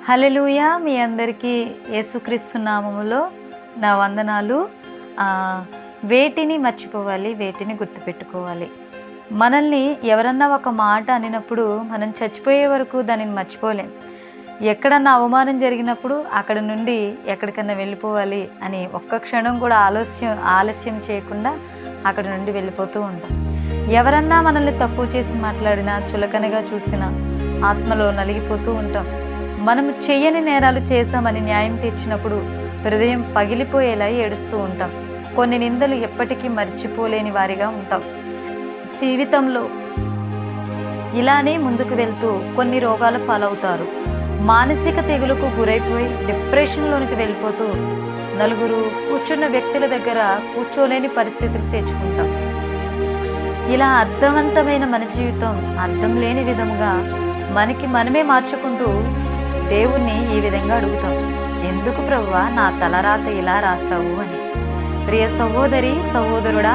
హల్లెలూయా! మీ అందరికీ యేసుక్రీస్తు నామములో నా వందనాలు. వేటిని మర్చిపోవాలి, వేటిని గుర్తుపెట్టుకోవాలి. మనల్ని ఎవరన్నా ఒక మాట అనినప్పుడు మనం చచ్చిపోయే వరకు దానిని మర్చిపోలేం. ఎక్కడన్నా అవమానం జరిగినప్పుడు అక్కడ నుండి ఎక్కడికన్నా వెళ్ళిపోవాలి అని ఒక్క క్షణం కూడా ఆలస్యం చేయకుండా అక్కడ నుండి వెళ్ళిపోతూ ఉంటాం. ఎవరన్నా మనల్ని తక్కువ చేసి మాట్లాడినా, చులకనగా చూసినా ఆత్మలో నలిగిపోతూ ఉంటాం. మనము చెయ్యని నేరాలు చేశామని న్యాయం తీర్చినప్పుడు హృదయం పగిలిపోయేలా ఏడుస్తూ ఉంటాం. కొన్ని నిందలు ఎప్పటికీ మర్చిపోలేని వారిగా ఉంటాం. జీవితంలో ఇలానే ముందుకు వెళ్తూ కొన్ని రోగాల పాలవుతారు. మానసిక తెగులుకు గురైపోయి డిప్రెషన్లోనికి వెళ్ళిపోతూ నలుగురు కూర్చున్న వ్యక్తుల దగ్గర కూర్చోలేని పరిస్థితులు తెచ్చుకుంటాం. ఇలా అర్థవంతమైన మన జీవితం అర్థం లేని విధముగా మనకి మనమే మార్చుకుంటూ దేవుణ్ణి ఈ విధంగా అడుగుతాం, ఎందుకు ప్రభువా నా తలరాత ఇలా రాస్తావు అని. ప్రియ సహోదరి సహోదరుడా,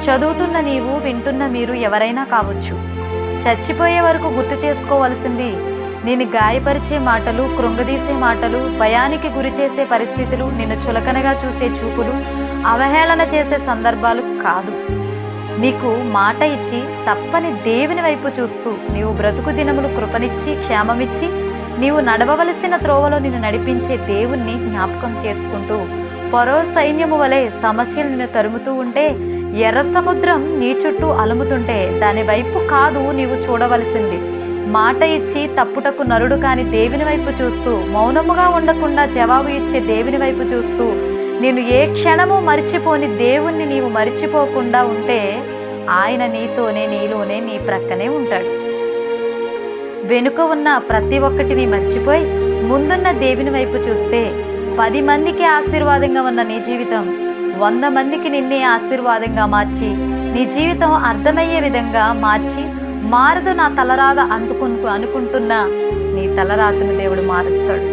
చదువుతున్న నీవు, వింటున్న మీరు ఎవరైనా కావచ్చు. చచ్చిపోయే వరకు గుర్తు చేసుకోవలసింది నిన్ను గాయపరిచే మాటలు, కృంగదీసే మాటలు, భయానికి గురి చేసే పరిస్థితులు, నిన్ను చులకనగా చూసే చూపులు, అవహేళన చేసే సందర్భాలు కాదు. నీకు మాట ఇచ్చి తప్పని దేవుని వైపు చూస్తూ నీవు బ్రతుకు దినములు కృపనిచ్చి క్షేమమిచ్చి నీవు నడవవలసిన త్రోవలో నిన్ను నడిపించే దేవుణ్ణి జ్ఞాపకం చేసుకుంటూ పరో సైన్యము వలె సమస్యలు నిన్ను తరుముతూ ఉంటే, ఎర్ర సముద్రం నీ చుట్టూ అలుముతుంటే దాని వైపు కాదు నీవు చూడవలసింది. మాట ఇచ్చి తప్పుటకు నరుడు కాని దేవుని వైపు చూస్తూ, మౌనముగా ఉండకుండా జవాబు ఇచ్చే దేవుని వైపు చూస్తూ, నేను ఏ క్షణము మరిచిపోని దేవుణ్ణి నీవు మరిచిపోకుండా ఉంటే ఆయన నీతోనే, నీలోనే, నీ ప్రక్కనే ఉంటాడు. వెనుక ఉన్న ప్రతి ఒక్కటిని మర్చిపోయి ముందున్న దేవుని వైపు చూస్తే 10 మందికి ఆశీర్వాదంగా ఉన్న నీ జీవితం 100 మందికి నిన్నే ఆశీర్వాదంగా మార్చి, నీ జీవితం అర్థమయ్యే విధంగా మార్చి, మారదు నా తలరాత అనుకుంటున్నా నీ తలరాతను దేవుడు మారుస్తాడు.